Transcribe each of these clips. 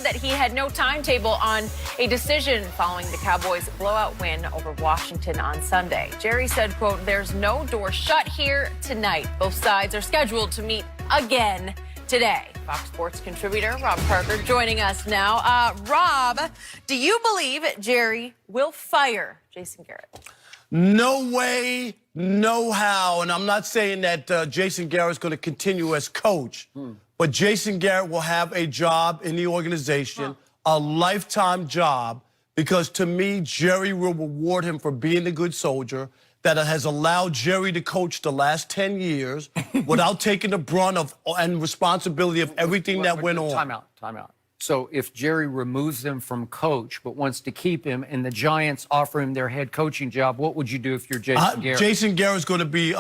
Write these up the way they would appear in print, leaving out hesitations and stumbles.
that he had no timetable on a decision following the Cowboys' blowout win over Washington on Sunday. Jerry said, quote, "There's no door shut here tonight. Both sides are scheduled to meet again today." Fox Sports contributor Rob Parker joining us now. Rob, do you believe Jerry will fire Jason Garrett? No way, no how. And I'm not saying that Jason Garrett is going to continue as coach, but Jason Garrett will have a job in the organization, a lifetime job, because to me, Jerry will reward him for being a good soldier that has allowed Jerry to coach the last 10 years without taking the brunt of and responsibility of everything that went on. Time out. So if Jerry removes him from coach but wants to keep him and the Giants offer him their head coaching job, what would you do if you're Jason Garrett? Jason Garrett's going to be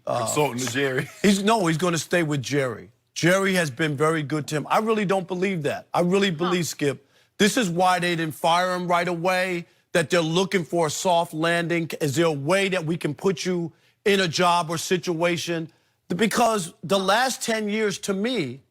consulting to Jerry. He's going to stay with Jerry. Jerry has been very good to him. I really don't believe that. I really believe, Skip, this is why they didn't fire him right away, that they're looking for a soft landing. Is there a way that we can put you in a job or situation? Because the last 10 years, to me,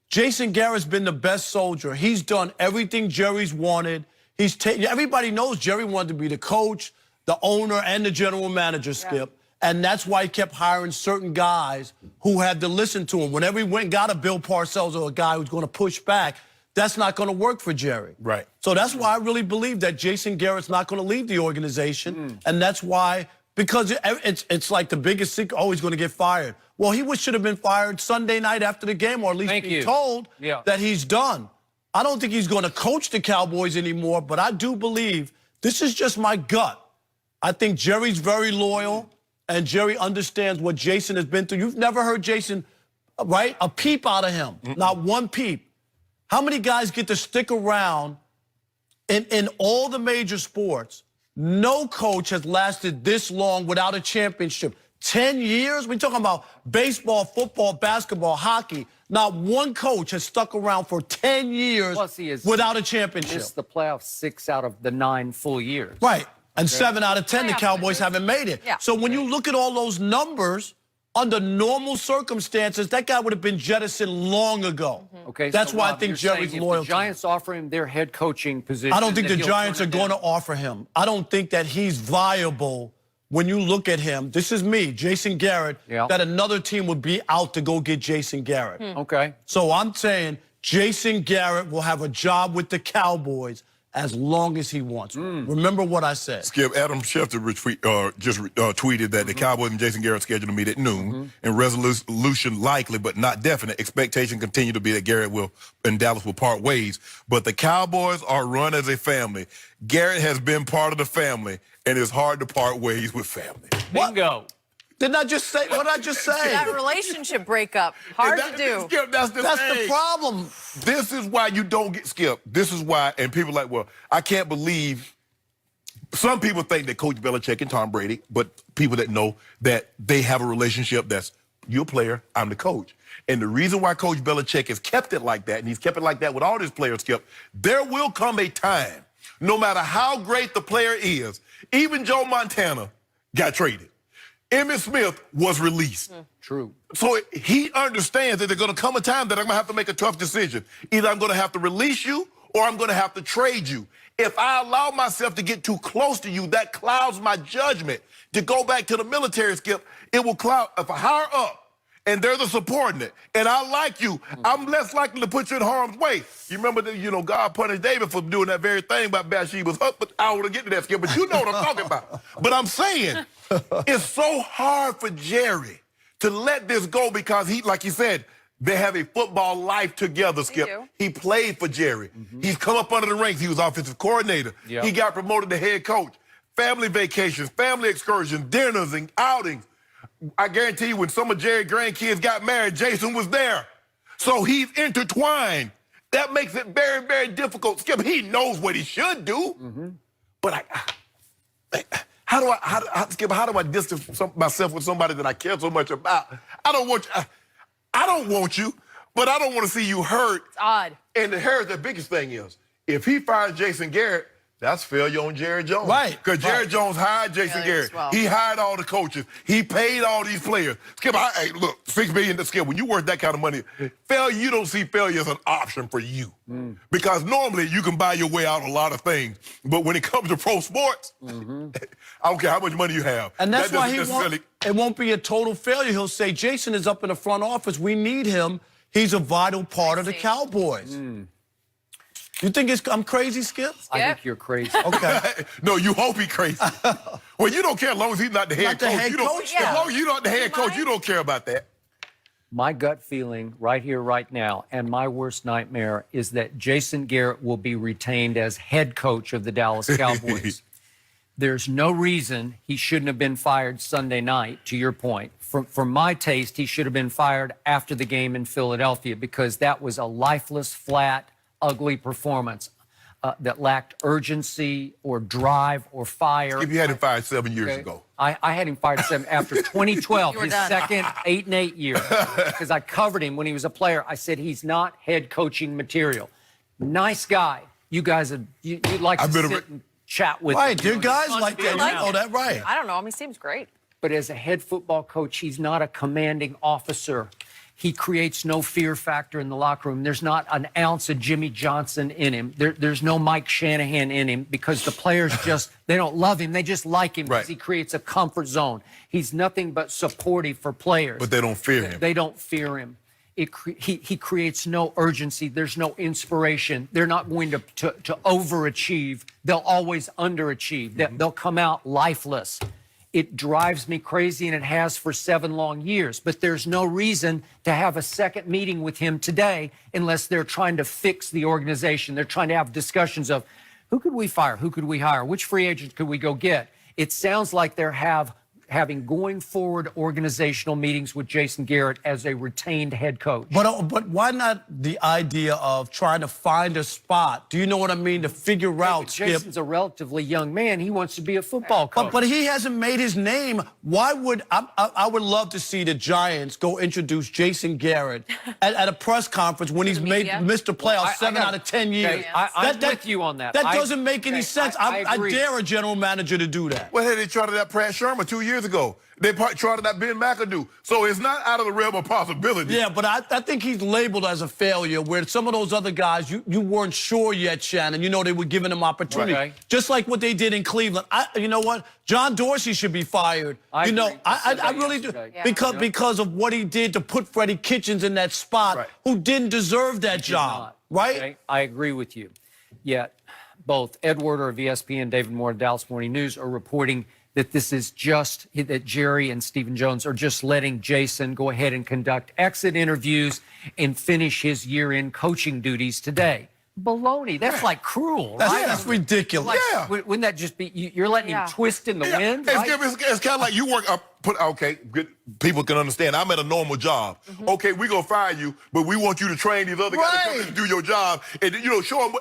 Jason Garrett's been the best soldier. He's done everything Jerry's wanted. Everybody knows Jerry wanted to be the coach, the owner, and the general manager, Skip. Yeah. And that's why he kept hiring certain guys who had to listen to him. Whenever he went and got a Bill Parcells or a guy who's going to push back, that's not going to work for Jerry. Right. So that's why I really believe that Jason Garrett's not going to leave the organization. And that's why, because it's like the biggest secret, oh, he's going to get fired. Well, he should have been fired Sunday night after the game, or at least be told that he's done. I don't think he's going to coach the Cowboys anymore, but I do believe, this is just my gut, I think Jerry's very loyal, and Jerry understands what Jason has been through. You've never heard Jason, right, a peep out of him, not one peep. How many guys get to stick around in all the major sports? No coach has lasted this long without a championship. 10 years? We're talking about baseball, football, basketball, hockey. Not one coach has stuck around for 10 years without a championship. It's the playoffs 6 out of the 9 full years. Right. And 7 out of 10, the Cowboys haven't made it. Yeah. So when you look at all those numbers, under normal circumstances, that guy would have been jettisoned long ago. Okay, that's why I think Jerry's loyal. If the Giants offer him their head coaching position, I don't think the Giants are going to offer him. I don't think that he's viable. When you look at him, this is me, Jason Garrett, that another team would be out to go get Jason Garrett. Okay. So I'm saying Jason Garrett will have a job with the Cowboys as long as he wants. Remember what I said. Skip, Adam Schefter just tweeted that the Cowboys and Jason Garrett scheduled to meet at noon, and resolution likely but not definite. Expectation continue to be that Garrett and Dallas will part ways. But the Cowboys are run as a family. Garrett has been part of the family, and it's hard to part ways with family. Bingo. Didn't I just say, what did I just say? That relationship breakup, hard to do. Skip, that's the problem. This is why you don't get Skip. This is why, and people are like, well, I can't believe. Some people think that Coach Belichick and Tom Brady, but people that know that they have a relationship that's, you're a player, I'm the coach. And the reason why Coach Belichick has kept it like that, and he's kept it like that with all his players, Skip, there will come a time, no matter how great the player is, even Joe Montana got traded. Emmitt Smith was released. True. So he understands that there's going to come a time that I'm going to have to make a tough decision. Either I'm going to have to release you or I'm going to have to trade you. If I allow myself to get too close to you, that clouds my judgment. To go back to the military, Skip, it will cloud. If I hire up and they're the subordinate and I like you, I'm less likely to put you in harm's way. You remember that, God punished David for doing that very thing about Bathsheba's husband. But I want to get to that, Skip, but you know what I'm talking about. But I'm saying, it's so hard for Jerry to let this go because he, like you said, they have a football life together, Skip. He played for Jerry. He's come up under the ranks. He was offensive coordinator. He got promoted to head coach. Family vacations, family excursions, dinners and outings. I guarantee you when some of Jerry's grandkids got married, Jason was there. So he's intertwined. That makes it very, very difficult. Skip, he knows what he should do. But how do I distance myself with somebody that I care so much about? I don't want you, but I don't want to see you hurt. It's odd. And here's the biggest thing is, if he fires Jason Garrett, That's failure on Jerry Jones. Right. Because Jerry Jones hired Jason Failure Garrett. as well. He hired all the coaches. He paid all these players. Skip, hey, look, $6 million to Skip. When you worth that kind of money, failure, you don't see failure as an option for you. Because normally you can buy your way out of a lot of things. But when it comes to pro sports, I don't care how much money you have. And that's that why doesn't it won't be a total failure. He'll say, Jason is up in the front office. We need him. He's a vital part of the Cowboys. You think I'm crazy, Skip? I think you're crazy. Okay. No, you hope he's crazy. Well, you don't care as long as he's not the head coach. As long as you're not the head coach, you don't care about that. My gut feeling right here, right now, and my worst nightmare is that Jason Garrett will be retained as head coach of the Dallas Cowboys. There's no reason he shouldn't have been fired Sunday night, to your point. For my taste, he should have been fired after the game in Philadelphia because that was a lifeless, flat, ugly performance that lacked urgency or drive or fire. If you had him fired 7 years ago. I had him fired at 7 after 2012, his done. second 8-8 year, because I covered him when he was a player. I said he's not head coaching material. Nice guy. You guys, you'd like to sit and chat with him. Right, your guys like that. You know that, right. I don't know. I mean, he seems great. But as a head football coach, he's not a commanding officer. He creates no fear factor in the locker room. There's not an ounce of Jimmy Johnson in him. There's no Mike Shanahan in him because the players they don't love him. They just like him because he creates a comfort zone. He's nothing but supportive for players. But they don't fear him. They don't fear him. He creates no urgency. There's no inspiration. They're not going to overachieve. They'll always underachieve. They'll come out lifeless. It drives me crazy, and it has for 7 long years. But there's no reason to have a second meeting with him today unless they're trying to fix the organization. They're trying to have discussions of who could we fire, who could we hire, which free agents could we go get. It sounds like they're having going forward organizational meetings with Jason Garrett as a retained head coach. But why not the idea of trying to find a spot? Do you know what I mean? To figure out, Skip. Jason's a relatively young man. He wants to be a football coach. But he hasn't made his name. Why would I would love to see the Giants go introduce Jason Garrett at a press conference when he's missed the playoffs 7 out of 10 years. Okay, I'm with you on that. That doesn't make any sense. I agree. dare a general manager to do that. Well, hey, they tried that Pratt Sherman 2 years ago. They tried that Ben McAdoo. So it's not out of the realm of possibility. Yeah, but I think he's labeled as a failure where some of those other guys, you weren't sure yet, Shannon. You know, they were giving him opportunity. Right. Just like what they did in Cleveland. You know what? John Dorsey should be fired. I really do. Yeah. Because of what he did to put Freddie Kitchens in that spot, who didn't deserve that job. Right? Okay? I agree with you. Yet, both Ed Werder of ESPN and David Moore of Dallas Morning News are reporting that this is that Jerry and Stephen Jones are just letting Jason go ahead and conduct exit interviews and finish his year-end coaching duties today. Baloney. That's like cruel, right? That's ridiculous. Wouldn't that just be, you're letting him twist in the wind? Right? It's kind of like you work up. Okay, good. People can understand. I'm at a normal job. Okay, we're going to fire you, but we want you to train these other guys to come in and do your job. And, show them,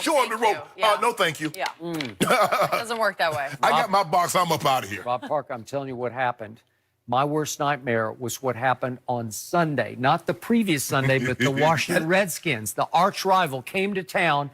show them the rope. No, thank you. Yeah. It doesn't work that way. I got my box. I'm up out of here. Rob Park, I'm telling you what happened. My worst nightmare was what happened on Sunday. Not the previous Sunday, but the Washington Redskins. The arch rival came to town,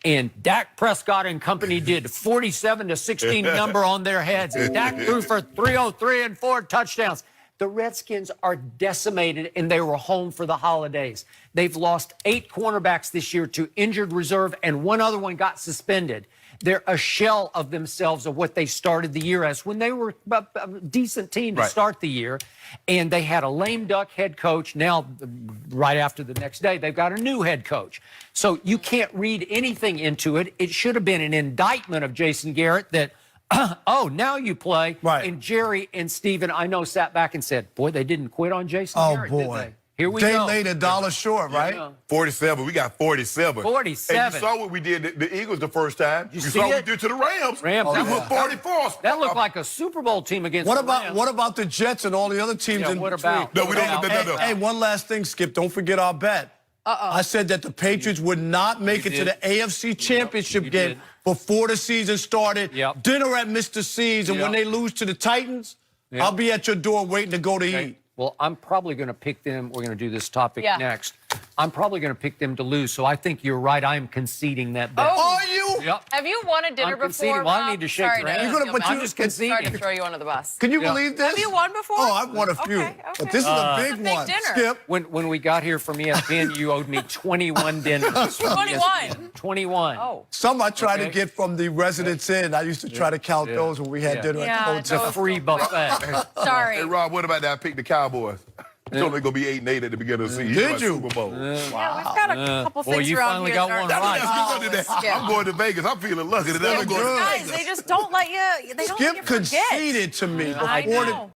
and Dak Prescott and company did 47-16 number on their heads. And Dak threw for 303 and 4 touchdowns. The Redskins are decimated, and they were home for the holidays. They've lost 8 cornerbacks this year to injured reserve, and one other one got suspended. They're a shell of themselves of what they started the year as when they were a decent team to start the year. And they had a lame duck head coach. Now, right after the next day, they've got a new head coach. So you can't read anything into it. It should have been an indictment of Jason Garrett that, oh, now you play. Right. And Jerry and Stephen, I know, sat back and said, boy, they didn't quit on Jason Garrett, did they? Here we go. They laid $1 short, right? 47. We got 47. 47. And you saw what we did to the Eagles the first time. You saw what we did to the Rams. Rams. We were 44. That looked like a Super Bowl team against the Rams. What about the Jets and all the other teams in what between? about? No, we don't. Hey, one last thing, Skip. Don't forget our bet. I said that the Patriots would not make it to the AFC Championship game before the season started. Dinner at Mr. C's, and when they lose to the Titans, I'll be at your door waiting to go to eat. Well, I'm probably going to pick them. We're going to do this topic next. I'm probably going to pick them to lose. So I think you're right. I am conceding that bet. Are you? Yep. Have you won a dinner I'm conceding. before? Well, I Rob? need to shake Sorry your hand. You're gonna put feel you- bad. I'm just Sorry conceding. to throw you under the bus. Can you Yeah. believe this? Have you won before? Oh, I've won a few. Okay, But this is a big big one. dinner. Skip. When we got here from ESPN, you owed me 21 dinners. from 21? ESPN. 21. Oh. Some I try to Okay. get from the Residence Inn. I used to try to count those when we had dinner Yeah, at the It's a hotel. free buffet. Sorry. Hey, Rob, what about that? I picked the Cowboys. It's only going to be 8-8 at the beginning of the season. Did you? Super Bowl. Yeah, we've got a couple Boy, things you around finally here got that one aren't right. solid. I'm going to Vegas. I'm feeling lucky. That I'm Skip going to good. Guys, they just don't let you. They don't let you Skip forget. conceded to me I before the know.